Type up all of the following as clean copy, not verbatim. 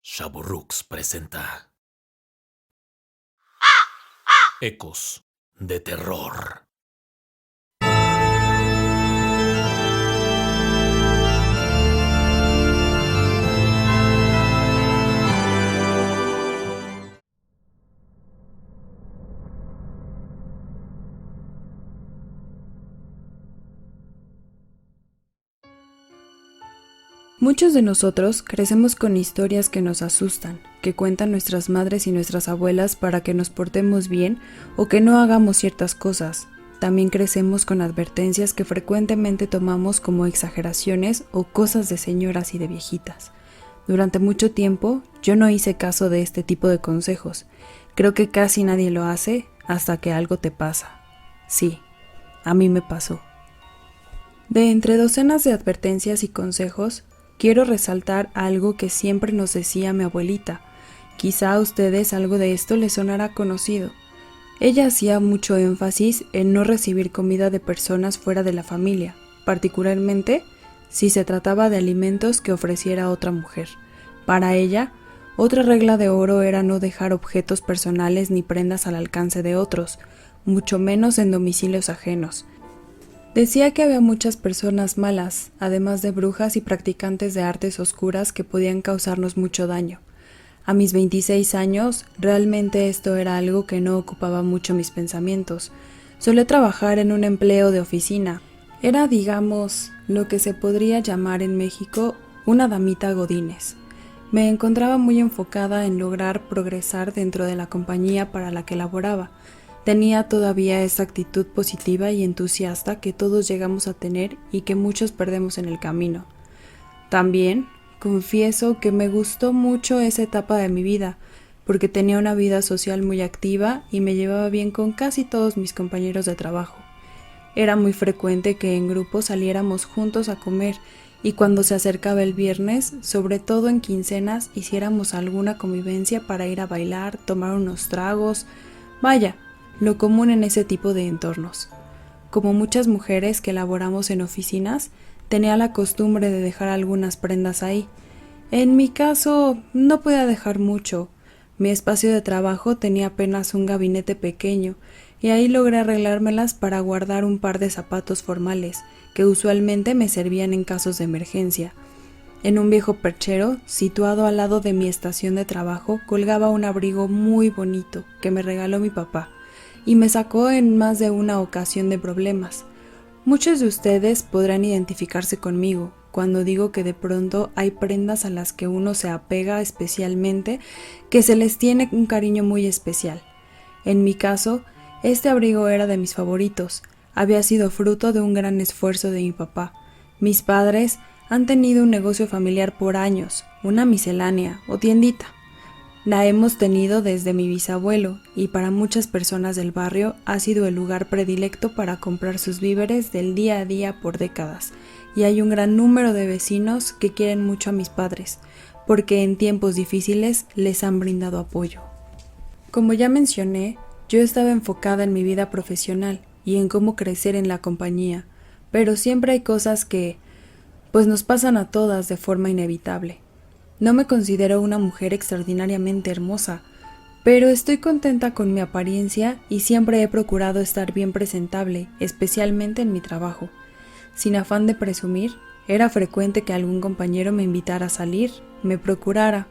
Shaburrux presenta Ecos de Terror. Muchos de nosotros crecemos con historias que nos asustan, que cuentan nuestras madres y nuestras abuelas para que nos portemos bien o que no hagamos ciertas cosas. También crecemos con advertencias que frecuentemente tomamos como exageraciones o cosas de señoras y de viejitas. Durante mucho tiempo yo no hice caso de este tipo de consejos. Creo que casi nadie lo hace hasta que algo te pasa. Sí, a mí me pasó. De entre docenas de advertencias y consejos, quiero resaltar algo que siempre nos decía mi abuelita. Quizá a ustedes algo de esto les sonará conocido. Ella hacía mucho énfasis en no recibir comida de personas fuera de la familia, particularmente si se trataba de alimentos que ofreciera otra mujer. Para ella, otra regla de oro era no dejar objetos personales ni prendas al alcance de otros, mucho menos en domicilios ajenos. Decía que había muchas personas malas, además de brujas y practicantes de artes oscuras que podían causarnos mucho daño. A mis 26 años, realmente esto era algo que no ocupaba mucho mis pensamientos. Solía trabajar en un empleo de oficina. Era, digamos, lo que se podría llamar en México una damita godínez. Me encontraba muy enfocada en lograr progresar dentro de la compañía para la que laboraba. Tenía todavía esa actitud positiva y entusiasta que todos llegamos a tener y que muchos perdemos en el camino. También confieso que me gustó mucho esa etapa de mi vida, porque tenía una vida social muy activa y me llevaba bien con casi todos mis compañeros de trabajo. Era muy frecuente que en grupo saliéramos juntos a comer y cuando se acercaba el viernes, sobre todo en quincenas, hiciéramos alguna convivencia para ir a bailar, tomar unos tragos, vaya, lo común en ese tipo de entornos. Como muchas mujeres que laboramos en oficinas, tenía la costumbre de dejar algunas prendas ahí. En mi caso, no podía dejar mucho. Mi espacio de trabajo tenía apenas un gabinete pequeño, y ahí logré arreglármelas para guardar un par de zapatos formales, que usualmente me servían en casos de emergencia. En un viejo perchero, situado al lado de mi estación de trabajo, colgaba un abrigo muy bonito que me regaló mi papá, y me sacó en más de una ocasión de problemas. Muchos de ustedes podrán identificarse conmigo cuando digo que de pronto hay prendas a las que uno se apega especialmente, que se les tiene un cariño muy especial. En mi caso, este abrigo era de mis favoritos. Había sido fruto de un gran esfuerzo de mi papá. Mis padres han tenido un negocio familiar por años, una miscelánea o tiendita. La hemos tenido desde mi bisabuelo y para muchas personas del barrio ha sido el lugar predilecto para comprar sus víveres del día a día por décadas, y hay un gran número de vecinos que quieren mucho a mis padres, porque en tiempos difíciles les han brindado apoyo. Como ya mencioné, yo estaba enfocada en mi vida profesional y en cómo crecer en la compañía, pero siempre hay cosas que, pues nos pasan a todas de forma inevitable. No me considero una mujer extraordinariamente hermosa, pero estoy contenta con mi apariencia y siempre he procurado estar bien presentable, especialmente en mi trabajo. Sin afán de presumir, era frecuente que algún compañero me invitara a salir, me procurara.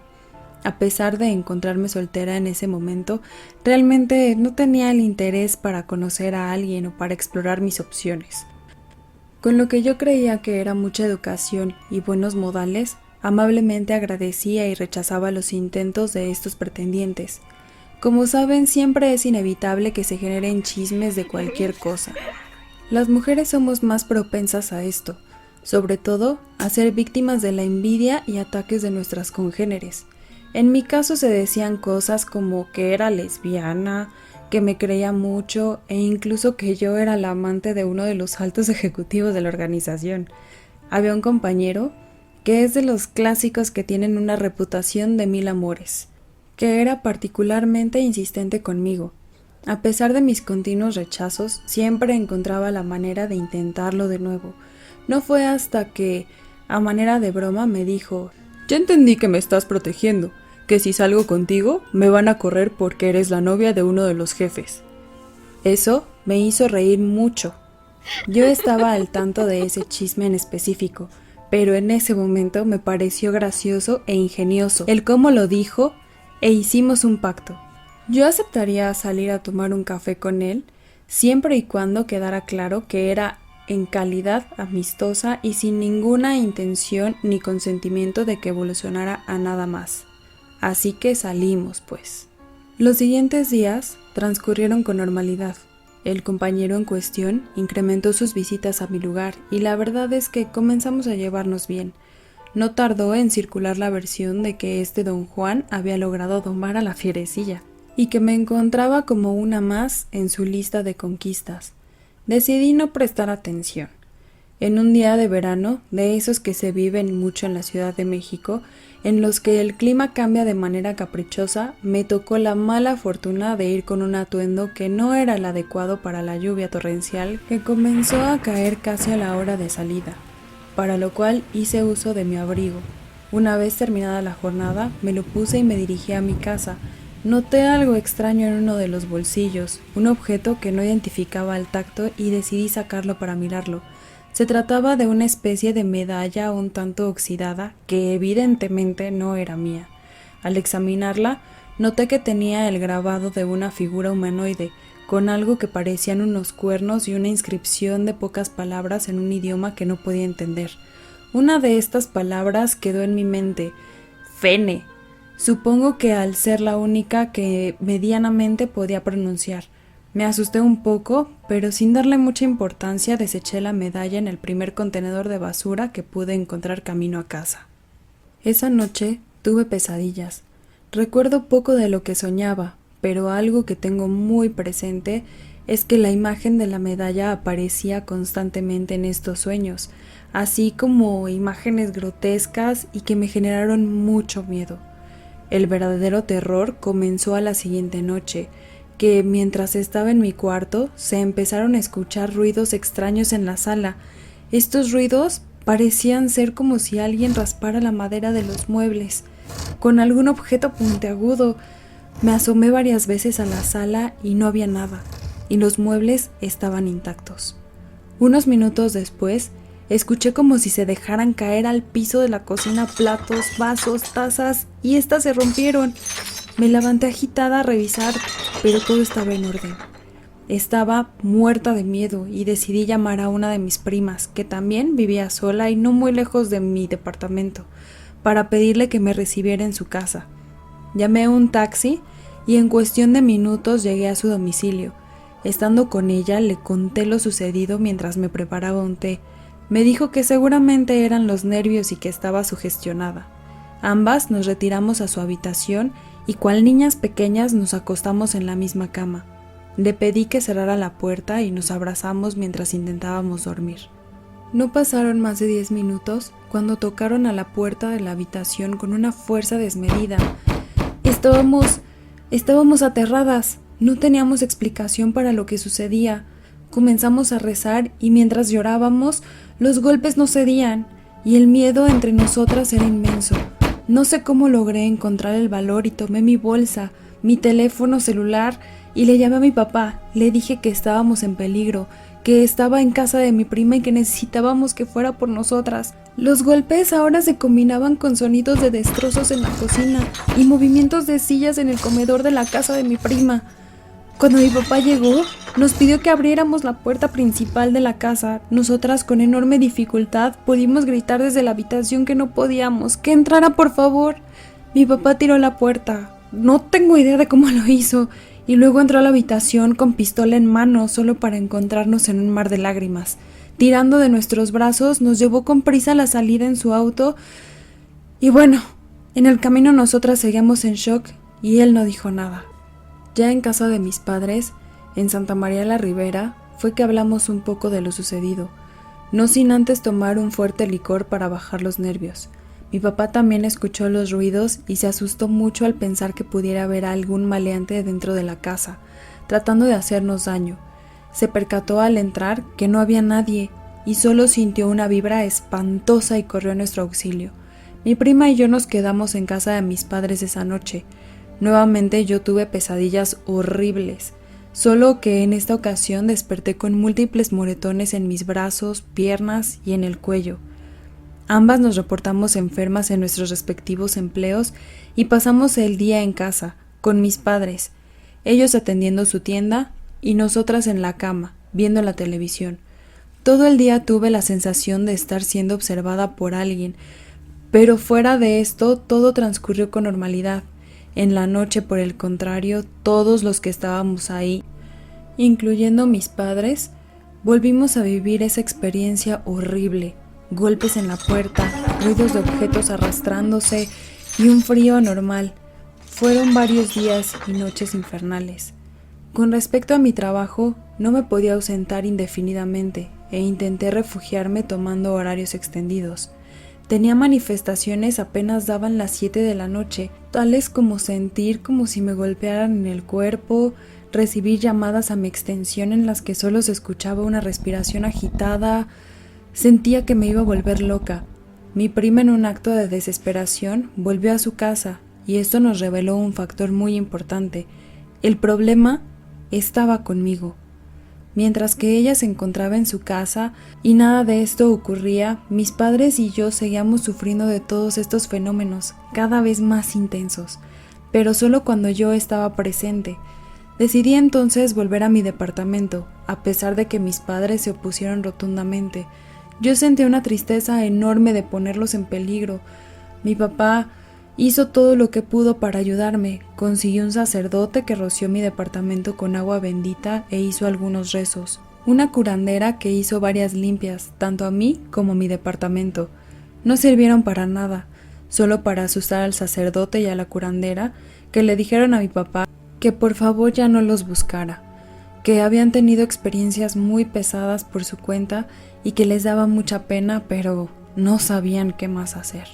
A pesar de encontrarme soltera en ese momento, realmente no tenía el interés para conocer a alguien o para explorar mis opciones. Con lo que yo creía que era mucha educación y buenos modales, amablemente agradecía y rechazaba los intentos de estos pretendientes. Como saben, siempre es inevitable que se generen chismes de cualquier cosa. Las mujeres somos más propensas a esto, sobre todo a ser víctimas de la envidia y ataques de nuestras congéneres. En mi caso se decían cosas como que era lesbiana, que me creía mucho e incluso que yo era la amante de uno de los altos ejecutivos de la organización. Había un compañero que es de los clásicos que tienen una reputación de 1000 amores, que era particularmente insistente conmigo. A pesar de mis continuos rechazos, siempre encontraba la manera de intentarlo de nuevo. No fue hasta que, a manera de broma, me dijo: Ya entendí que me estás protegiendo, que si salgo contigo me van a correr porque eres la novia de uno de los jefes. Eso me hizo reír mucho. Yo estaba al tanto de ese chisme en específico, pero en ese momento me pareció gracioso e ingenioso el cómo lo dijo e hicimos un pacto. Yo aceptaría salir a tomar un café con él, siempre y cuando quedara claro que era en calidad amistosa y sin ninguna intención ni consentimiento de que evolucionara a nada más. Así que salimos, pues. Los siguientes días transcurrieron con normalidad. El compañero en cuestión incrementó sus visitas a mi lugar y la verdad es que comenzamos a llevarnos bien. No tardó en circular la versión de que este don Juan había logrado domar a la fierecilla y que me encontraba como una más en su lista de conquistas. Decidí no prestar atención. En un día de verano, de esos que se viven mucho en la Ciudad de México, en los que el clima cambia de manera caprichosa, me tocó la mala fortuna de ir con un atuendo que no era el adecuado para la lluvia torrencial que comenzó a caer casi a la hora de salida, para lo cual hice uso de mi abrigo. Una vez terminada la jornada, me lo puse y me dirigí a mi casa. Noté algo extraño en uno de los bolsillos, un objeto que no identificaba al tacto y decidí sacarlo para mirarlo. Se trataba de una especie de medalla un tanto oxidada que evidentemente no era mía. Al examinarla, noté que tenía el grabado de una figura humanoide, con algo que parecían unos cuernos y una inscripción de pocas palabras en un idioma que no podía entender. Una de estas palabras quedó en mi mente: Fene. Supongo que al ser la única que medianamente podía pronunciar. Me asusté un poco, pero sin darle mucha importancia deseché la medalla en el primer contenedor de basura que pude encontrar camino a casa. Esa noche tuve pesadillas. Recuerdo poco de lo que soñaba, pero algo que tengo muy presente es que la imagen de la medalla aparecía constantemente en estos sueños, así como imágenes grotescas y que me generaron mucho miedo. El verdadero terror comenzó a la siguiente noche, que mientras estaba en mi cuarto se empezaron a escuchar ruidos extraños en la sala. Estos ruidos parecían ser como si alguien raspara la madera de los muebles con algún objeto puntiagudo. Me asomé varias veces a la sala y no había nada, y los muebles estaban intactos. Unos minutos después, escuché como si se dejaran caer al piso de la cocina platos, vasos, tazas, y éstas se rompieron. Me levanté agitada a revisar, pero todo estaba en orden. Estaba muerta de miedo y decidí llamar a una de mis primas, que también vivía sola y no muy lejos de mi departamento, para pedirle que me recibiera en su casa. Llamé a un taxi y en cuestión de minutos llegué a su domicilio. Estando con ella le conté lo sucedido mientras me preparaba un té. Me dijo que seguramente eran los nervios y que estaba sugestionada. Ambas nos retiramos a su habitación y cual niñas pequeñas nos acostamos en la misma cama. Le pedí que cerrara la puerta y nos abrazamos mientras intentábamos dormir. No pasaron más de 10 minutos cuando tocaron a la puerta de la habitación con una fuerza desmedida. Estábamos aterradas, no teníamos explicación para lo que sucedía. Comenzamos a rezar y mientras llorábamos, los golpes no cedían y el miedo entre nosotras era inmenso. No sé cómo logré encontrar el valor y tomé mi bolsa, mi teléfono celular y le llamé a mi papá. Le dije que estábamos en peligro, que estaba en casa de mi prima y que necesitábamos que fuera por nosotras. Los golpes ahora se combinaban con sonidos de destrozos en la cocina y movimientos de sillas en el comedor de la casa de mi prima. Cuando mi papá llegó, nos pidió que abriéramos la puerta principal de la casa. Nosotras con enorme dificultad pudimos gritar desde la habitación que no podíamos, que entrara por favor. Mi papá tiró la puerta, no tengo idea de cómo lo hizo, y luego entró a la habitación con pistola en mano solo para encontrarnos en un mar de lágrimas. Tirando de nuestros brazos, nos llevó con prisa a la salida en su auto y bueno, en el camino nosotras seguíamos en shock y él no dijo nada. Ya en casa de mis padres, en Santa María la Ribera, fue que hablamos un poco de lo sucedido, no sin antes tomar un fuerte licor para bajar los nervios. Mi papá también escuchó los ruidos y se asustó mucho al pensar que pudiera haber algún maleante dentro de la casa, tratando de hacernos daño. Se percató al entrar que no había nadie y solo sintió una vibra espantosa y corrió a nuestro auxilio. Mi prima y yo nos quedamos en casa de mis padres esa noche. Nuevamente yo tuve pesadillas horribles, solo que en esta ocasión desperté con múltiples moretones en mis brazos, piernas y en el cuello. Ambas nos reportamos enfermas en nuestros respectivos empleos y pasamos el día en casa, con mis padres, ellos atendiendo su tienda y nosotras en la cama, viendo la televisión. Todo el día tuve la sensación de estar siendo observada por alguien, pero fuera de esto todo transcurrió con normalidad. En la noche, por el contrario, todos los que estábamos ahí, incluyendo mis padres, volvimos a vivir esa experiencia horrible. Golpes en la puerta, ruidos de objetos arrastrándose y un frío anormal. Fueron varios días y noches infernales. Con respecto a mi trabajo, no me podía ausentar indefinidamente e intenté refugiarme tomando horarios extendidos. Tenía manifestaciones apenas daban las 7 de la noche, tales como sentir como si me golpearan en el cuerpo, recibir llamadas a mi extensión en las que solo se escuchaba una respiración agitada. Sentía que me iba a volver loca. Mi prima, en un acto de desesperación, volvió a su casa y esto nos reveló un factor muy importante. El problema estaba conmigo. Mientras que ella se encontraba en su casa y nada de esto ocurría, mis padres y yo seguíamos sufriendo de todos estos fenómenos, cada vez más intensos, pero solo cuando yo estaba presente. Decidí entonces volver a mi departamento, a pesar de que mis padres se opusieron rotundamente. Yo sentí una tristeza enorme de ponerlos en peligro. Mi papá hizo todo lo que pudo para ayudarme. Consiguió un sacerdote que roció mi departamento con agua bendita e hizo algunos rezos. Una curandera que hizo varias limpias, tanto a mí como a mi departamento. No sirvieron para nada, solo para asustar al sacerdote y a la curandera, que le dijeron a mi papá que por favor ya no los buscara, que habían tenido experiencias muy pesadas por su cuenta y que les daba mucha pena, pero no sabían qué más hacer.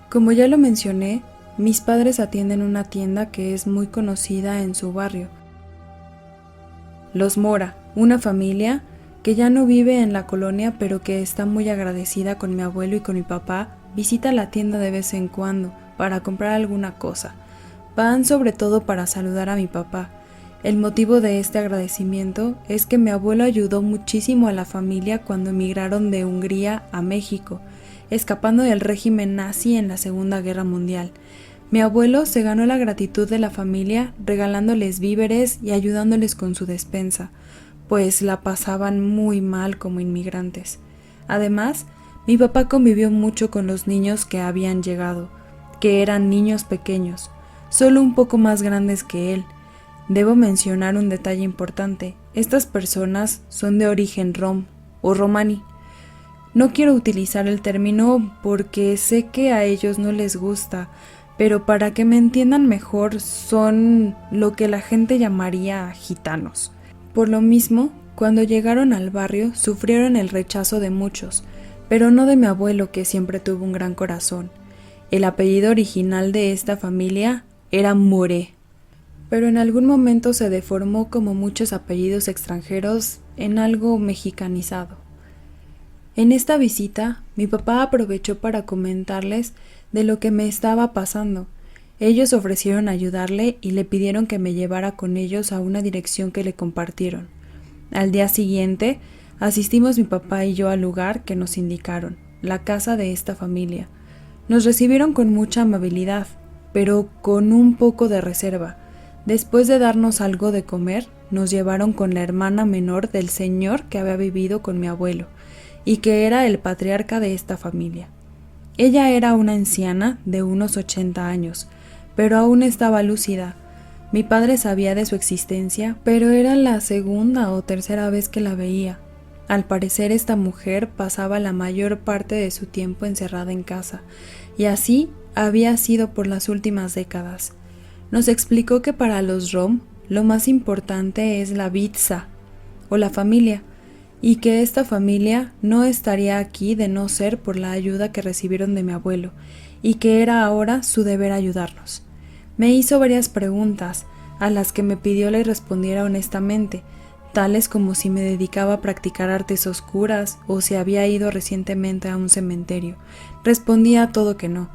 Como ya lo mencioné, mis padres atienden una tienda que es muy conocida en su barrio. Los Mora, una familia que ya no vive en la colonia pero que está muy agradecida con mi abuelo y con mi papá, visita la tienda de vez en cuando para comprar alguna cosa. Van sobre todo para saludar a mi papá. El motivo de este agradecimiento es que mi abuelo ayudó muchísimo a la familia cuando emigraron de Hungría a México, escapando del régimen nazi en la Segunda Guerra Mundial. Mi abuelo se ganó la gratitud de la familia regalándoles víveres y ayudándoles con su despensa, pues la pasaban muy mal como inmigrantes. Además, mi papá convivió mucho con los niños que habían llegado, que eran niños pequeños, solo un poco más grandes que él. Debo mencionar un detalle importante: estas personas son de origen rom o romani. No quiero utilizar el término porque sé que a ellos no les gusta, pero para que me entiendan mejor, son lo que la gente llamaría gitanos. Por lo mismo, cuando llegaron al barrio sufrieron el rechazo de muchos, pero no de mi abuelo, que siempre tuvo un gran corazón. El apellido original de esta familia era Moré, pero en algún momento se deformó, como muchos apellidos extranjeros, en algo mexicanizado. En esta visita, mi papá aprovechó para comentarles de lo que me estaba pasando. Ellos ofrecieron ayudarle y le pidieron que me llevara con ellos a una dirección que le compartieron. Al día siguiente, asistimos mi papá y yo al lugar que nos indicaron, la casa de esta familia. Nos recibieron con mucha amabilidad, pero con un poco de reserva. Después de darnos algo de comer, nos llevaron con la hermana menor del señor que había vivido con mi abuelo y que era el patriarca de esta familia. Ella era una anciana de unos 80 años, pero aún estaba lúcida. Mi padre sabía de su existencia, pero era la segunda o tercera vez que la veía. Al parecer, esta mujer pasaba la mayor parte de su tiempo encerrada en casa, y así había sido por las últimas décadas. Nos explicó que para los rom lo más importante es la vitsa, o la familia, y que esta familia no estaría aquí de no ser por la ayuda que recibieron de mi abuelo, y que era ahora su deber ayudarnos. Me hizo varias preguntas, a las que me pidió le respondiera honestamente, tales como si me dedicaba a practicar artes oscuras o si había ido recientemente a un cementerio. Respondí a todo que no,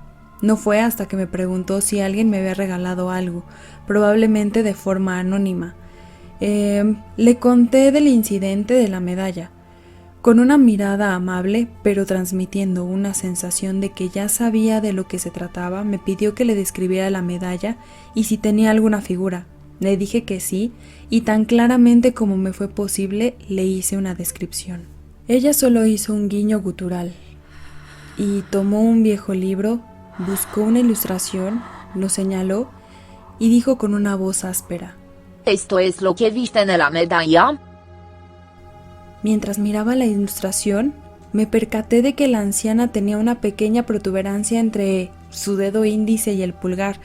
No fue hasta que me preguntó si alguien me había regalado algo, probablemente de forma anónima. Le conté del incidente de la medalla. Con una mirada amable, pero transmitiendo una sensación de que ya sabía de lo que se trataba, me pidió que le describiera la medalla y si tenía alguna figura. Le dije que sí, y tan claramente como me fue posible, le hice una descripción. Ella solo hizo un guiño gutural y tomó un viejo libro, buscó una ilustración, lo señaló y dijo con una voz áspera: ¿Esto es lo que viste en la medalla? Mientras miraba la ilustración, me percaté de que la anciana tenía una pequeña protuberancia entre su dedo índice y el pulgar,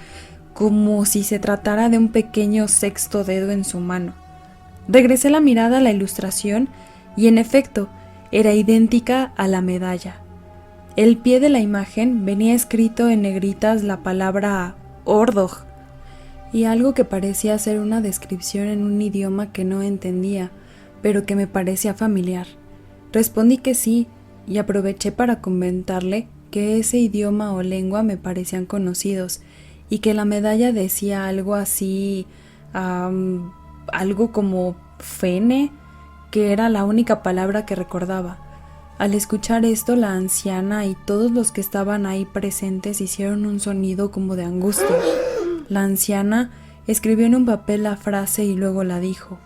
como si se tratara de un pequeño sexto dedo en su mano. Regresé la mirada a la ilustración y en efecto, era idéntica a la medalla. El pie de la imagen venía escrito en negritas la palabra Ordog y algo que parecía ser una descripción en un idioma que no entendía, pero que me parecía familiar. Respondí que sí y aproveché para comentarle que ese idioma o lengua me parecían conocidos y que la medalla decía algo así, algo como fene, que era la única palabra que recordaba. Al escuchar esto, la anciana y todos los que estaban ahí presentes hicieron un sonido como de angustia. La anciana escribió en un papel la frase y luego la dijo.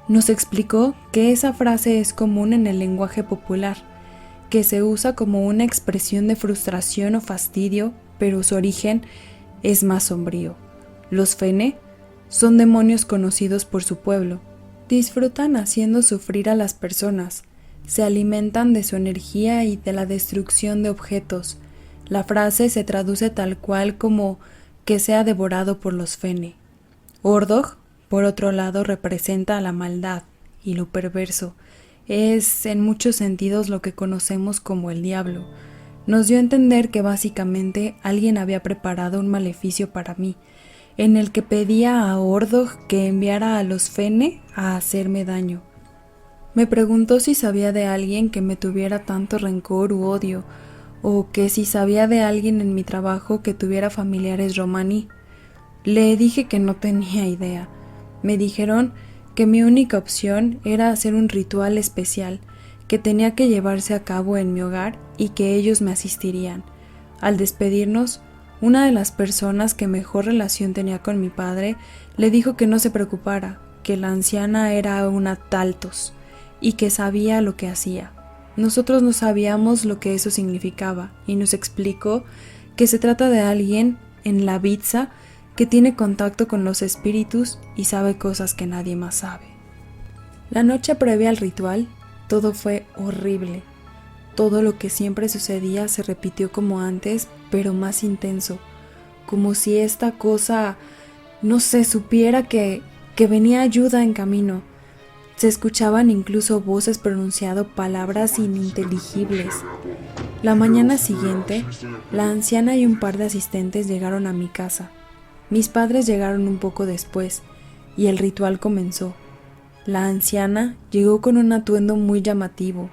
Nos explicó que esa frase es común en el lenguaje popular, que se usa como una expresión de frustración o fastidio, pero su origen es más sombrío. Los Fene son demonios conocidos por su pueblo. Disfrutan haciendo sufrir a las personas, se alimentan de su energía y de la destrucción de objetos. La frase se traduce tal cual como que sea devorado por los Fene. Ordog, por otro lado, representa a la maldad y lo perverso. Es en muchos sentidos lo que conocemos como el diablo. Nos dio a entender que básicamente alguien había preparado un maleficio para mí, en el que pedía a Ordog que enviara a los Fene a hacerme daño. Me preguntó si sabía de alguien que me tuviera tanto rencor u odio, o que si sabía de alguien en mi trabajo que tuviera familiares romaní. Le dije que no tenía idea. Me dijeron que mi única opción era hacer un ritual especial que tenía que llevarse a cabo en mi hogar y que ellos me asistirían. Al despedirnos, una de las personas que mejor relación tenía con mi padre le dijo que no se preocupara, que la anciana era una Taltos y que sabía lo que hacía. Nosotros no sabíamos lo que eso significaba y nos explicó que se trata de alguien en la Vitsa que tiene contacto con los espíritus y sabe cosas que nadie más sabe. La noche previa al ritual, todo fue horrible. Todo lo que siempre sucedía se repitió como antes, pero más intenso, como si esta cosa, no sé, supiera que venía ayuda en camino. Se escuchaban incluso voces pronunciando palabras ininteligibles. La mañana siguiente, la anciana y un par de asistentes llegaron a mi casa. Mis padres llegaron un poco después, y el ritual comenzó. La anciana llegó con un atuendo muy llamativo.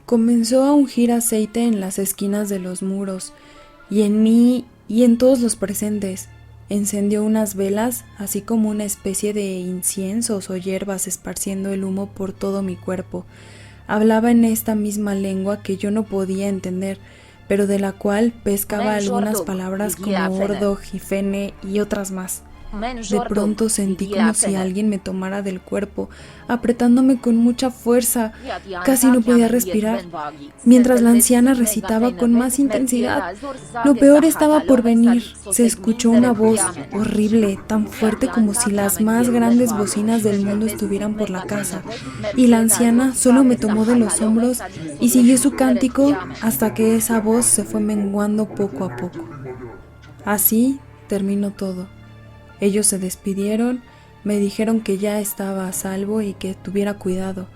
Comenzó a ungir aceite en las esquinas de los muros, y en mí y en todos los presentes. Encendió unas velas, así como una especie de inciensos o hierbas esparciendo el humo por todo mi cuerpo. Hablaba en esta misma lengua que yo no podía entender, pero de la cual pescaba algunas palabras como Ordog y Fene y otras más. De pronto sentí como si alguien me tomara del cuerpo, apretándome con mucha fuerza. Casi no podía respirar, mientras la anciana recitaba con más intensidad. Lo peor estaba por venir. Se escuchó una voz horrible, tan fuerte como si las más grandes bocinas del mundo estuvieran por la casa, y la anciana solo me tomó de los hombros y siguió su cántico hasta que esa voz se fue menguando poco a poco. Así terminó todo. Ellos se despidieron, me dijeron que ya estaba a salvo y que tuviera cuidado,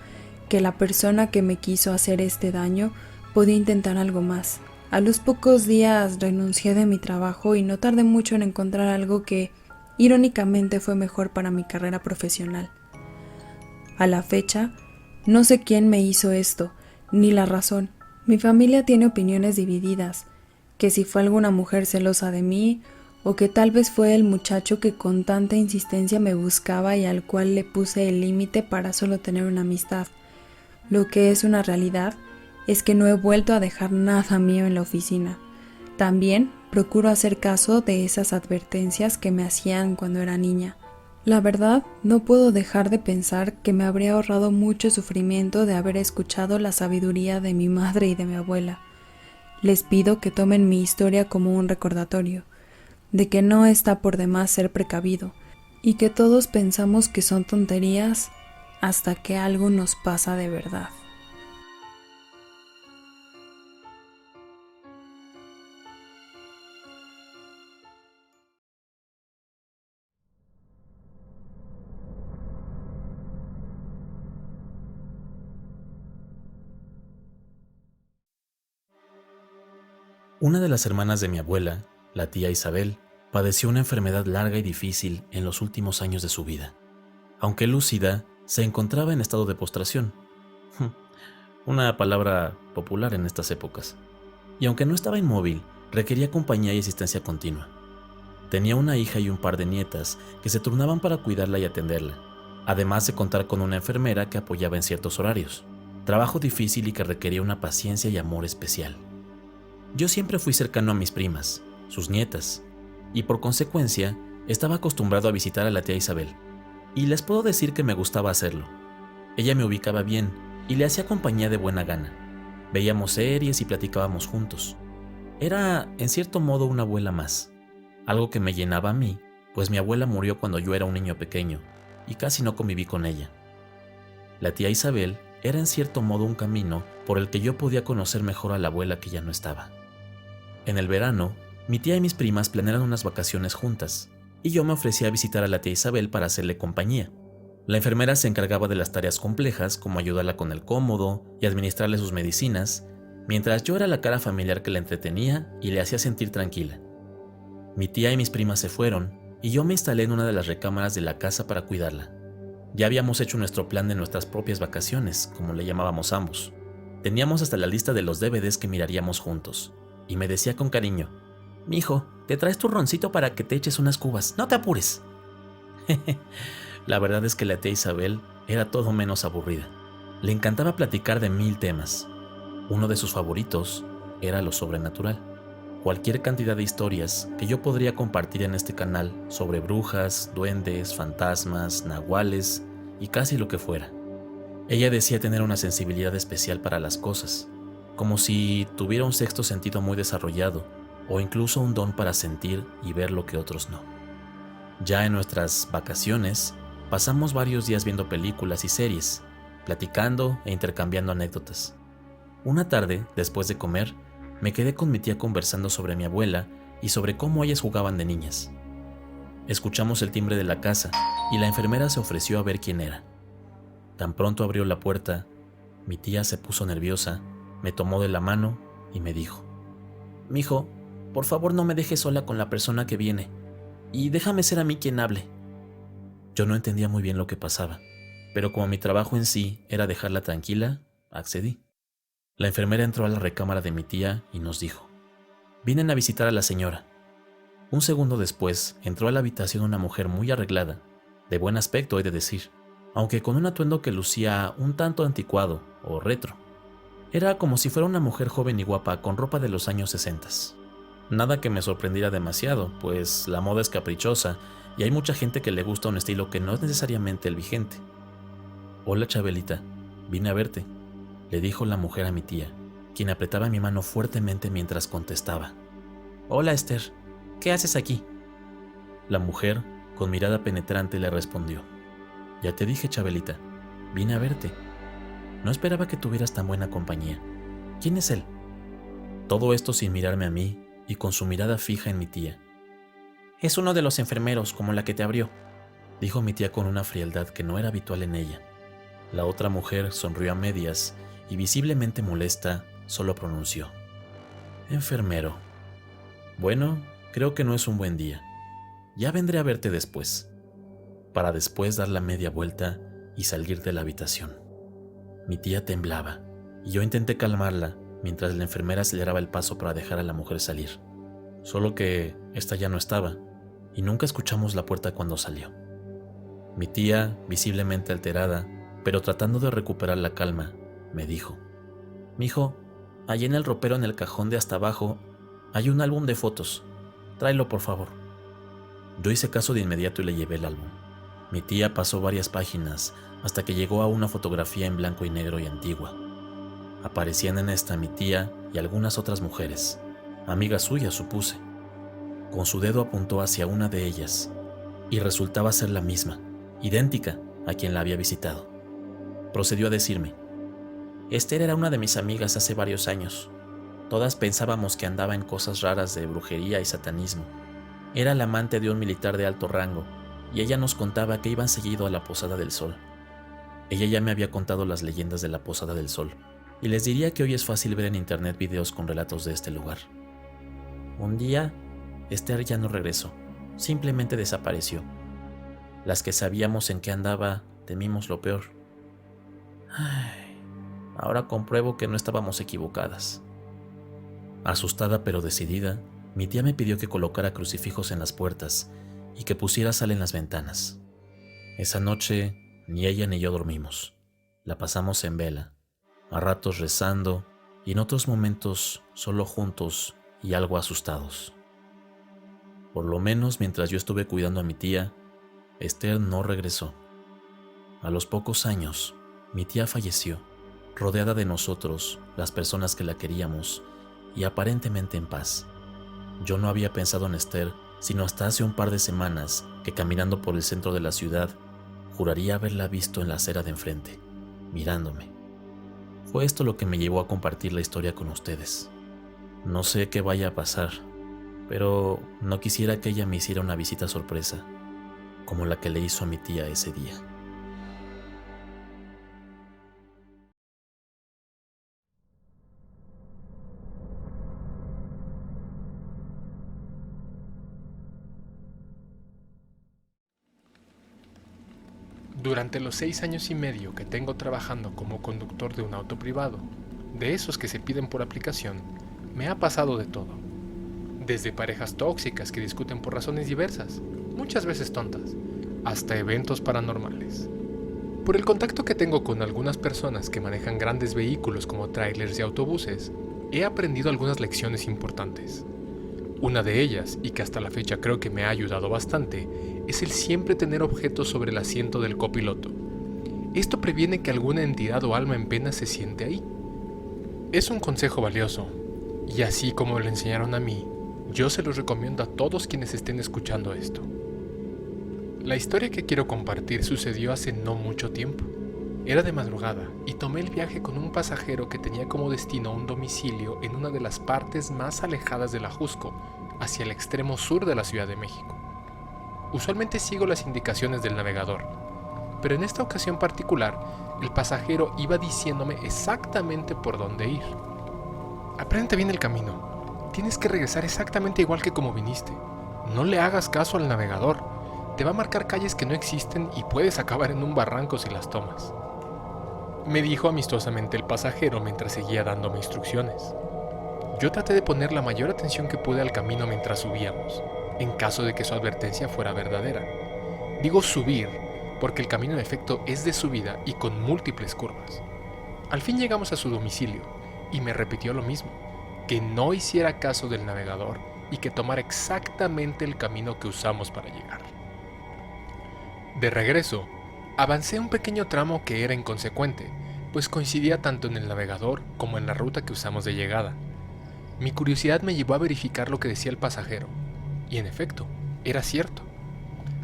que la persona que me quiso hacer este daño podía intentar algo más. A los pocos días renuncié de mi trabajo y no tardé mucho en encontrar algo que, irónicamente, fue mejor para mi carrera profesional. A la fecha, no sé quién me hizo esto, ni la razón, Mi familia tiene opiniones divididas, que si fue alguna mujer celosa de mí, o que tal vez fue el muchacho que con tanta insistencia me buscaba y al cual le puse el límite para solo tener una amistad. Lo que es una realidad es que no he vuelto a dejar nada mío en la oficina. También procuro hacer caso de esas advertencias que me hacían cuando era niña. La verdad, no puedo dejar de pensar que me habría ahorrado mucho sufrimiento de haber escuchado la sabiduría de mi madre y de mi abuela. Les pido que tomen mi historia como un recordatorio, de que no está por demás ser precavido, y que todos pensamos que son tonterías hasta que algo nos pasa de verdad. Una de las hermanas de mi abuela, la tía Isabel, padeció una enfermedad larga y difícil en los últimos años de su vida. Aunque lúcida, se encontraba en estado de postración. Una palabra popular en estas épocas. Y aunque no estaba inmóvil, requería compañía y asistencia continua. Tenía una hija y un par de nietas que se turnaban para cuidarla y atenderla, además de contar con una enfermera que apoyaba en ciertos horarios. Trabajo difícil y que requería una paciencia y amor especial. Yo siempre fui cercano a mis primas, sus nietas, y por consecuencia estaba acostumbrado a visitar a la tía Isabel. Y les puedo decir que me gustaba hacerlo. Ella me ubicaba bien y le hacía compañía de buena gana. Veíamos series y platicábamos juntos. Era, en cierto modo, una abuela más. Algo que me llenaba a mí, pues mi abuela murió cuando yo era un niño pequeño y casi no conviví con ella. La tía Isabel era en cierto modo un camino por el que yo podía conocer mejor a la abuela que ya no estaba. En el verano, mi tía y mis primas planearon unas vacaciones juntas, y yo me ofrecí a visitar a la tía Isabel para hacerle compañía. La enfermera se encargaba de las tareas complejas, como ayudarla con el cómodo y administrarle sus medicinas, mientras yo era la cara familiar que la entretenía y le hacía sentir tranquila. Mi tía y mis primas se fueron, y yo me instalé en una de las recámaras de la casa para cuidarla. Ya habíamos hecho nuestro plan de nuestras propias vacaciones, como le llamábamos ambos. Teníamos hasta la lista de los DVDs que miraríamos juntos, y me decía con cariño: «Mijo, te traes tu roncito para que te eches unas cubas, no te apures». La verdad es que la tía Isabel era todo menos aburrida. Le encantaba platicar de 1000 temas. Uno de sus favoritos era lo sobrenatural. Cualquier cantidad de historias que yo podría compartir en este canal sobre brujas, duendes, fantasmas, nahuales y casi lo que fuera. Ella decía tener una sensibilidad especial para las cosas, como si tuviera un sexto sentido muy desarrollado o incluso un don para sentir y ver lo que otros no. Ya en nuestras vacaciones, pasamos varios días viendo películas y series, platicando e intercambiando anécdotas. Una tarde, después de comer, me quedé con mi tía conversando sobre mi abuela y sobre cómo ellas jugaban de niñas. Escuchamos el timbre de la casa y la enfermera se ofreció a ver quién era. Tan pronto abrió la puerta, mi tía se puso nerviosa, me tomó de la mano y me dijo: «Mijo, por favor no me dejes sola con la persona que viene, y déjame ser a mí quien hable». Yo no entendía muy bien lo que pasaba, pero como mi trabajo en sí era dejarla tranquila, accedí. La enfermera entró a la recámara de mi tía y nos dijo: «Vienen a visitar a la señora». Un segundo después entró a la habitación una mujer muy arreglada, de buen aspecto he de decir, aunque con un atuendo que lucía un tanto anticuado o retro. Era como si fuera una mujer joven y guapa con ropa de los años 60. Nada que me sorprendiera demasiado, pues la moda es caprichosa y hay mucha gente que le gusta un estilo que no es necesariamente el vigente. «Hola, Chabelita, vine a verte», le dijo la mujer a mi tía, quien apretaba mi mano fuertemente mientras contestaba: «Hola, Esther, ¿qué haces aquí?». La mujer, con mirada penetrante, le respondió: «Ya te dije, Chabelita, vine a verte. No esperaba que tuvieras tan buena compañía. ¿Quién es él?». Todo esto sin mirarme a mí y con su mirada fija en mi tía. «Es uno de los enfermeros, como la que te abrió», dijo mi tía con una frialdad que no era habitual en ella. La otra mujer sonrió a medias y, visiblemente molesta, solo pronunció: «Enfermero. Bueno, creo que no es un buen día. Ya vendré a verte después», para después dar la media vuelta y salir de la habitación. Mi tía temblaba y yo intenté calmarla, mientras la enfermera aceleraba el paso para dejar a la mujer salir. Solo que esta ya no estaba, y nunca escuchamos la puerta cuando salió. Mi tía, visiblemente alterada, pero tratando de recuperar la calma, me dijo: «Mijo, allí en el ropero, en el cajón de hasta abajo, hay un álbum de fotos. Tráelo, por favor». Yo hice caso de inmediato y le llevé el álbum. Mi tía pasó varias páginas hasta que llegó a una fotografía en blanco y negro y antigua. Aparecían en esta mi tía y algunas otras mujeres, amigas suyas, supuse. Con su dedo apuntó hacia una de ellas, y resultaba ser la misma, idéntica a quien la había visitado. Procedió a decirme: «Esther era una de mis amigas hace varios años. Todas pensábamos que andaba en cosas raras de brujería y satanismo. Era la amante de un militar de alto rango, y ella nos contaba que iban seguido a la Posada del Sol. Ella ya me había contado las leyendas de la Posada del Sol, y les diría que hoy es fácil ver en internet videos con relatos de este lugar. Un día, Esther ya no regresó, simplemente desapareció. Las que sabíamos en qué andaba, temimos lo peor. Ay, ahora compruebo que no estábamos equivocadas». Asustada pero decidida, mi tía me pidió que colocara crucifijos en las puertas y que pusiera sal en las ventanas. Esa noche, ni ella ni yo dormimos. La pasamos en vela, a ratos rezando y en otros momentos solo juntos y algo asustados. Por lo menos mientras yo estuve cuidando a mi tía, Esther no regresó. A los pocos años, mi tía falleció, rodeada de nosotros, las personas que la queríamos, y aparentemente en paz. Yo no había pensado en Esther sino hasta hace un par de semanas que, caminando por el centro de la ciudad, juraría haberla visto en la acera de enfrente, mirándome. Fue esto lo que me llevó a compartir la historia con ustedes. No sé qué vaya a pasar, pero no quisiera que ella me hiciera una visita sorpresa, como la que le hizo a mi tía ese día. Durante los 6 años y medio que tengo trabajando como conductor de un auto privado, de esos que se piden por aplicación, me ha pasado de todo. Desde parejas tóxicas que discuten por razones diversas, muchas veces tontas, hasta eventos paranormales. Por el contacto que tengo con algunas personas que manejan grandes vehículos como trailers y autobuses, he aprendido algunas lecciones importantes. Una de ellas, y que hasta la fecha creo que me ha ayudado bastante, es el siempre tener objetos sobre el asiento del copiloto. Esto previene que alguna entidad o alma en pena se siente ahí. Es un consejo valioso, y así como lo enseñaron a mí, yo se los recomiendo a todos quienes estén escuchando esto. La historia que quiero compartir sucedió hace no mucho tiempo. Era de madrugada y tomé el viaje con un pasajero que tenía como destino un domicilio en una de las partes más alejadas de la Ajusco, hacia el extremo sur de la Ciudad de México. Usualmente sigo las indicaciones del navegador, pero en esta ocasión particular, el pasajero iba diciéndome exactamente por dónde ir. Apréndete bien el camino. Tienes que regresar exactamente igual que como viniste. No le hagas caso al navegador. Te va a marcar calles que no existen y puedes acabar en un barranco si las tomas. Me dijo amistosamente el pasajero mientras seguía dándome instrucciones. Yo traté de poner la mayor atención que pude al camino mientras subíamos, en caso de que su advertencia fuera verdadera. Digo subir, porque el camino en efecto es de subida y con múltiples curvas. Al fin llegamos a su domicilio, y me repitió lo mismo, que no hiciera caso del navegador y que tomara exactamente el camino que usamos para llegar. De regreso, avancé un pequeño tramo que era inconsecuente, pues coincidía tanto en el navegador como en la ruta que usamos de llegada. Mi curiosidad me llevó a verificar lo que decía el pasajero, y en efecto, era cierto.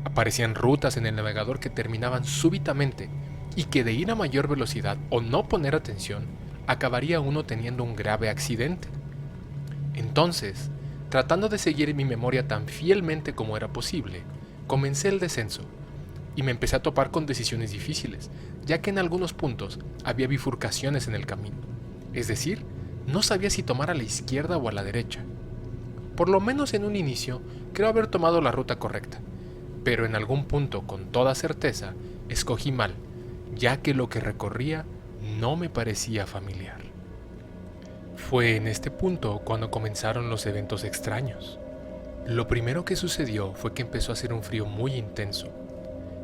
Aparecían rutas en el navegador que terminaban súbitamente y que de ir a mayor velocidad o no poner atención, acabaría uno teniendo un grave accidente. Entonces, tratando de seguir mi memoria tan fielmente como era posible, comencé el descenso y me empecé a topar con decisiones difíciles, ya que en algunos puntos había bifurcaciones en el camino. Es decir, no sabía si tomar a la izquierda o a la derecha. Por lo menos en un inicio, creo haber tomado la ruta correcta, pero en algún punto, con toda certeza, escogí mal, ya que lo que recorría no me parecía familiar. Fue en este punto cuando comenzaron los eventos extraños. Lo primero que sucedió fue que empezó a hacer un frío muy intenso,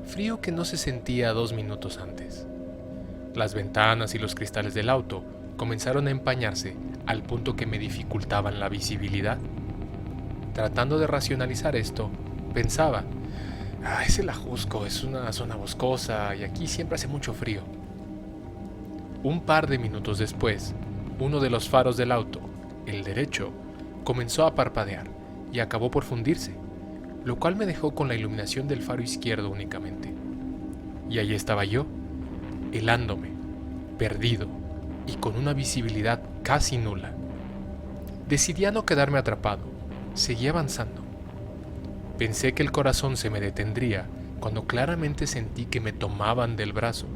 frío que no se sentía 2 minutos antes. Las ventanas y los cristales del auto comenzaron a empañarse al punto que me dificultaban la visibilidad. Tratando de racionalizar esto, pensaba, es el Ajusco, es una zona boscosa y aquí siempre hace mucho frío. Un par de minutos después, uno de los faros del auto, el derecho, comenzó a parpadear y acabó por fundirse, lo cual me dejó con la iluminación del faro izquierdo únicamente. Y ahí estaba yo, helándome, perdido y con una visibilidad casi nula. Decidí a no quedarme atrapado, seguí avanzando. Pensé que el corazón se me detendría cuando claramente sentí que me tomaban del brazo,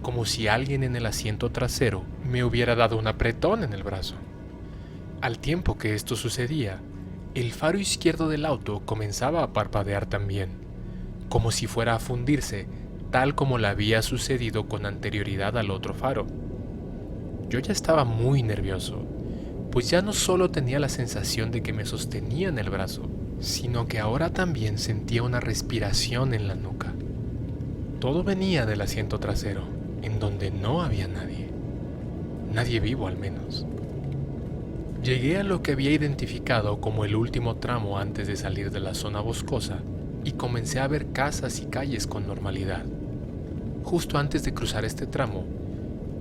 como si alguien en el asiento trasero me hubiera dado un apretón en el brazo. Al tiempo que esto sucedía, el faro izquierdo del auto comenzaba a parpadear también, como si fuera a fundirse, tal como le había sucedido con anterioridad al otro faro. Yo ya estaba muy nervioso, pues ya no solo tenía la sensación de que me sostenía en el brazo, sino que ahora también sentía una respiración en la nuca. Todo venía del asiento trasero, en donde no había nadie vivo al menos. Llegué a lo que había identificado como el último tramo antes de salir de la zona boscosa y comencé a ver casas y calles con normalidad. Justo antes de cruzar este tramo,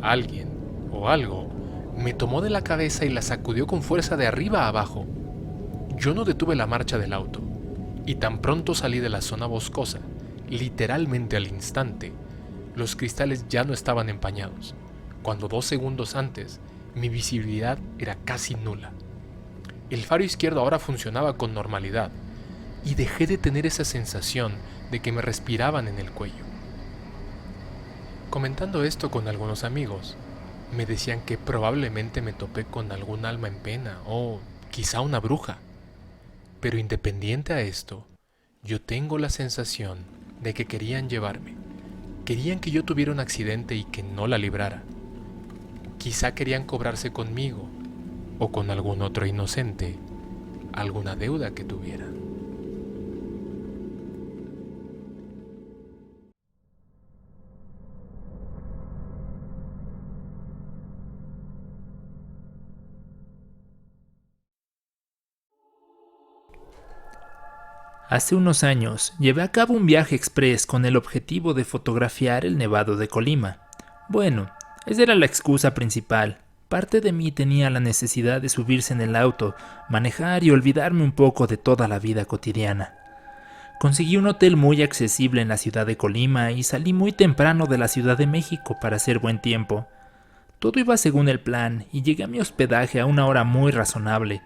alguien o algo me tomó de la cabeza y la sacudió con fuerza de arriba a abajo. Yo no detuve la marcha del auto y tan pronto salí de la zona boscosa, literalmente al instante, los cristales ya no estaban empañados, cuando 2 segundos antes mi visibilidad era casi nula. El faro izquierdo ahora funcionaba con normalidad y dejé de tener esa sensación de que me respiraban en el cuello. Comentando esto con algunos amigos, me decían que probablemente me topé con algún alma en pena o quizá una bruja. Pero independiente a esto, yo tengo la sensación de que querían llevarme. Querían que yo tuviera un accidente y que no la librara. Quizá querían cobrarse conmigo o con algún otro inocente alguna deuda que tuviera. Hace unos años llevé a cabo un viaje express con el objetivo de fotografiar el Nevado de Colima. Bueno, esa era la excusa principal. Parte de mí tenía la necesidad de subirse en el auto, manejar y olvidarme un poco de toda la vida cotidiana. Conseguí un hotel muy accesible en la ciudad de Colima y salí muy temprano de la Ciudad de México para hacer buen tiempo. Todo iba según el plan y llegué a mi hospedaje a una hora muy razonable.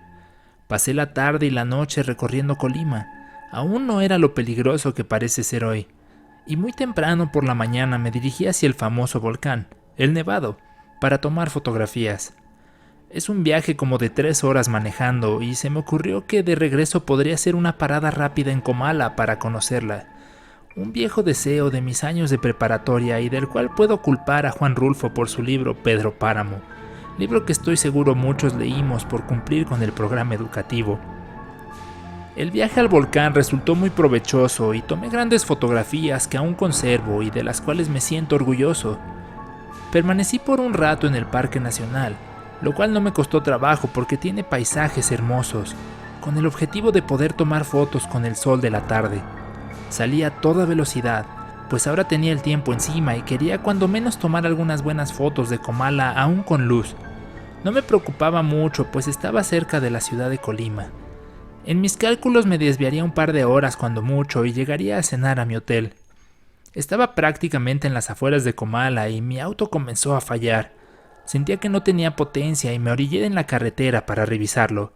Pasé la tarde y la noche recorriendo Colima. Aún no era lo peligroso que parece ser hoy, y muy temprano por la mañana me dirigí hacia el famoso volcán, el Nevado, para tomar fotografías. Es un viaje como de 3 horas manejando y se me ocurrió que de regreso podría hacer una parada rápida en Comala para conocerla. Un viejo deseo de mis años de preparatoria y del cual puedo culpar a Juan Rulfo por su libro Pedro Páramo, libro que estoy seguro muchos leímos por cumplir con el programa educativo. El viaje al volcán resultó muy provechoso y tomé grandes fotografías que aún conservo y de las cuales me siento orgulloso. Permanecí por un rato en el Parque Nacional, lo cual no me costó trabajo porque tiene paisajes hermosos, con el objetivo de poder tomar fotos con el sol de la tarde. Salí a toda velocidad, pues ahora tenía el tiempo encima y quería cuando menos tomar algunas buenas fotos de Comala aún con luz. No me preocupaba mucho, pues estaba cerca de la ciudad de Colima. En mis cálculos me desviaría un par de horas cuando mucho y llegaría a cenar a mi hotel. Estaba prácticamente en las afueras de Comala y mi auto comenzó a fallar. Sentía que no tenía potencia y me orillé en la carretera para revisarlo.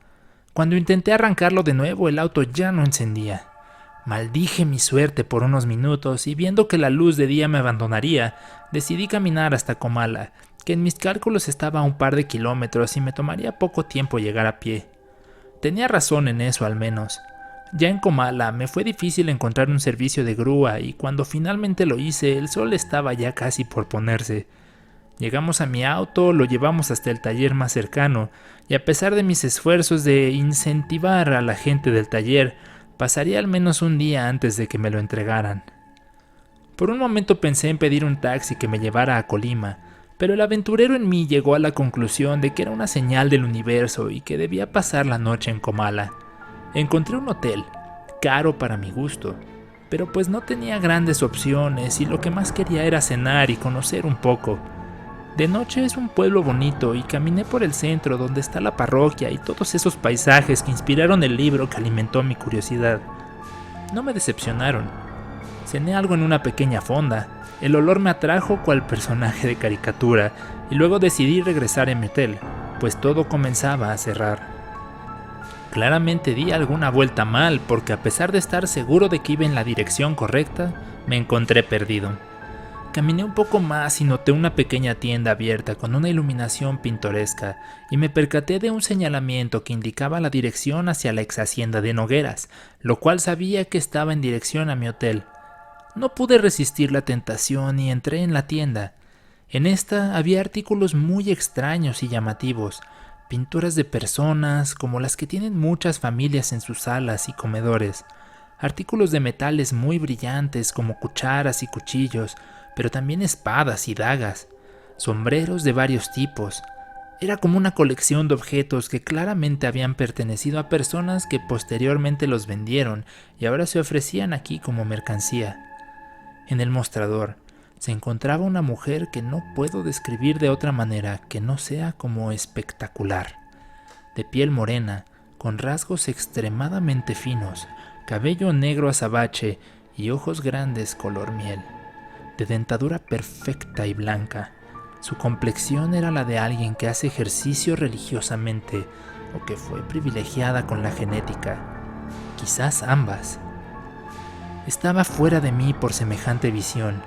Cuando intenté arrancarlo de nuevo, el auto ya no encendía. Maldije mi suerte por unos minutos y viendo que la luz de día me abandonaría, decidí caminar hasta Comala, que en mis cálculos estaba a un par de kilómetros y me tomaría poco tiempo llegar a pie. Tenía razón en eso al menos. Ya en Comala me fue difícil encontrar un servicio de grúa y cuando finalmente lo hice el sol estaba ya casi por ponerse. Llegamos a mi auto, lo llevamos hasta el taller más cercano, y a pesar de mis esfuerzos de incentivar a la gente del taller, pasaría al menos un día antes de que me lo entregaran. Por un momento pensé en pedir un taxi que me llevara a Colima, pero el aventurero en mí llegó a la conclusión de que era una señal del universo y que debía pasar la noche en Comala. Encontré un hotel, caro para mi gusto, pero pues no tenía grandes opciones y lo que más quería era cenar y conocer un poco. De noche es un pueblo bonito y caminé por el centro donde está la parroquia y todos esos paisajes que inspiraron el libro que alimentó mi curiosidad. No me decepcionaron. Cené algo en una pequeña fonda. El olor me atrajo cual personaje de caricatura y luego decidí regresar a mi hotel, pues todo comenzaba a cerrar. Claramente di alguna vuelta mal porque a pesar de estar seguro de que iba en la dirección correcta, me encontré perdido. Caminé un poco más y noté una pequeña tienda abierta con una iluminación pintoresca y me percaté de un señalamiento que indicaba la dirección hacia la ex hacienda de Nogueras, lo cual sabía que estaba en dirección a mi hotel. No pude resistir la tentación y entré en la tienda. En esta había artículos muy extraños y llamativos, pinturas de personas como las que tienen muchas familias en sus salas y comedores, artículos de metales muy brillantes como cucharas y cuchillos, pero también espadas y dagas, sombreros de varios tipos. Era como una colección de objetos que claramente habían pertenecido a personas que posteriormente los vendieron y ahora se ofrecían aquí como mercancía. En el mostrador se encontraba una mujer que no puedo describir de otra manera que no sea como espectacular. De piel morena, con rasgos extremadamente finos, cabello negro azabache y ojos grandes color miel. De dentadura perfecta y blanca. Su complexión era la de alguien que hace ejercicio religiosamente o que fue privilegiada con la genética. Quizás ambas. Estaba fuera de mí por semejante visión.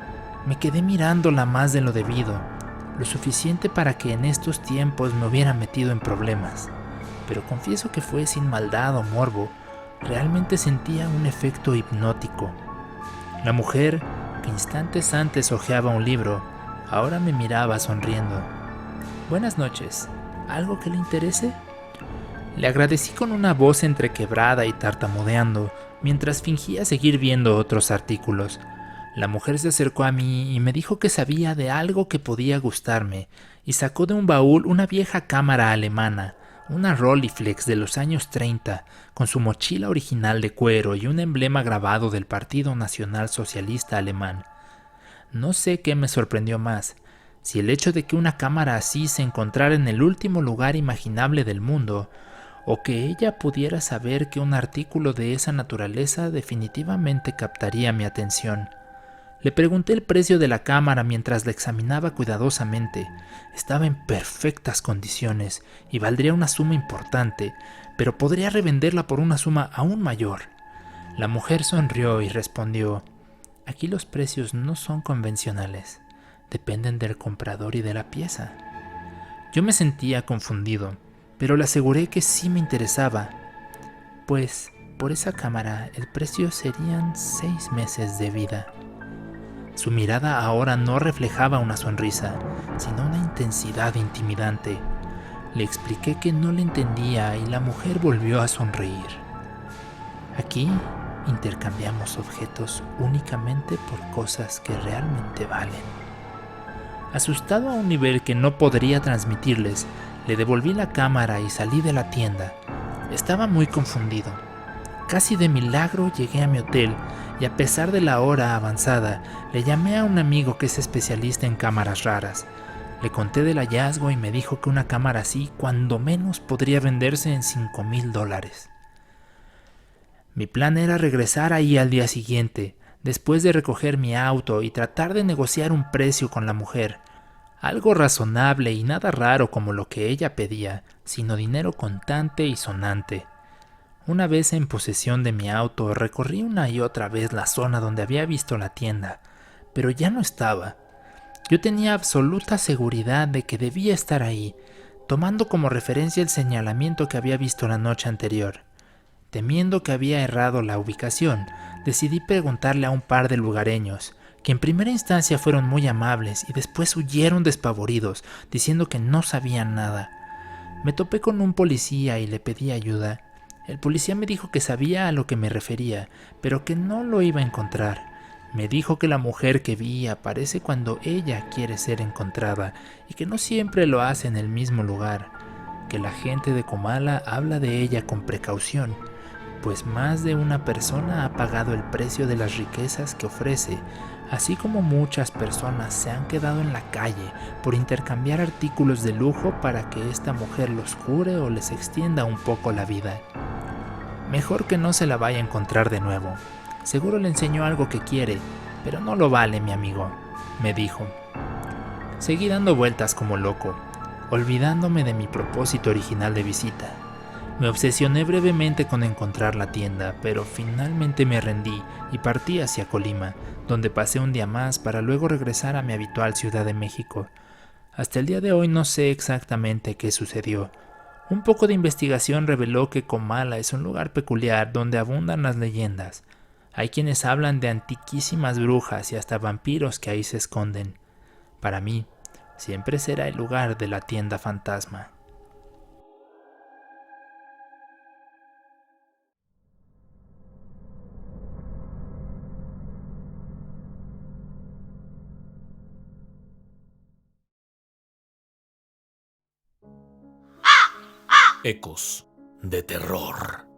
Me quedé mirándola más de lo debido, lo suficiente para que en estos tiempos me hubiera metido en problemas. Pero confieso que fue sin maldad o morbo. Realmente sentía un efecto hipnótico. La mujer, que instantes antes hojeaba un libro, ahora me miraba sonriendo. «Buenas noches. ¿Algo que le interese?» Le agradecí con una voz entrequebrada y tartamudeando, mientras fingía seguir viendo otros artículos. La mujer se acercó a mí y me dijo que sabía de algo que podía gustarme, y sacó de un baúl una vieja cámara alemana, una Rolleiflex de los años 30, con su mochila original de cuero y un emblema grabado del Partido Nacional Socialista Alemán. No sé qué me sorprendió más, si el hecho de que una cámara así se encontrara en el último lugar imaginable del mundo, o que ella pudiera saber que un artículo de esa naturaleza definitivamente captaría mi atención. Le pregunté el precio de la cámara mientras la examinaba cuidadosamente. Estaba en perfectas condiciones y valdría una suma importante, pero podría revenderla por una suma aún mayor. La mujer sonrió y respondió: «Aquí los precios no son convencionales, dependen del comprador y de la pieza». Yo me sentía confundido, pero le aseguré que sí me interesaba. Pues por esa cámara el precio serían 6 meses de vida. Su mirada ahora no reflejaba una sonrisa, sino una intensidad intimidante. Le expliqué que no le entendía y la mujer volvió a sonreír. Aquí intercambiamos objetos únicamente por cosas que realmente valen. Asustado a un nivel que no podría transmitirles, le devolví la cámara y salí de la tienda. Estaba muy confundido. Casi de milagro llegué a mi hotel y a pesar de la hora avanzada, le llamé a un amigo que es especialista en cámaras raras. Le conté del hallazgo y me dijo que una cámara así, cuando menos, podría venderse en $5,000. Mi plan era regresar ahí al día siguiente, después de recoger mi auto y tratar de negociar un precio con la mujer. Algo razonable y nada raro como lo que ella pedía, sino dinero contante y sonante. Una vez en posesión de mi auto, recorrí una y otra vez la zona donde había visto la tienda, pero ya no estaba. Yo tenía absoluta seguridad de que debía estar ahí, tomando como referencia el señalamiento que había visto la noche anterior. Temiendo que había errado la ubicación, decidí preguntarle a un par de lugareños, que en primera instancia fueron muy amables y después huyeron despavoridos, diciendo que no sabían nada. Me topé con un policía y le pedí ayuda. El policía me dijo que sabía a lo que me refería, pero que no lo iba a encontrar. Me dijo que la mujer que vi aparece cuando ella quiere ser encontrada y que no siempre lo hace en el mismo lugar, que la gente de Comala habla de ella con precaución, pues más de una persona ha pagado el precio de las riquezas que ofrece, así como muchas personas se han quedado en la calle por intercambiar artículos de lujo para que esta mujer los cure o les extienda un poco la vida. Mejor que no se la vaya a encontrar de nuevo. Seguro le enseñó algo que quiere, pero no lo vale, mi amigo, me dijo. Seguí dando vueltas como loco, olvidándome de mi propósito original de visita. Me obsesioné brevemente con encontrar la tienda, pero finalmente me rendí y partí hacia Colima, donde pasé un día más para luego regresar a mi habitual Ciudad de México. Hasta el día de hoy no sé exactamente qué sucedió. Un poco de investigación reveló que Comala es un lugar peculiar donde abundan las leyendas. Hay quienes hablan de antiquísimas brujas y hasta vampiros que ahí se esconden. Para mí, siempre será el lugar de la tienda fantasma. Ecos de terror.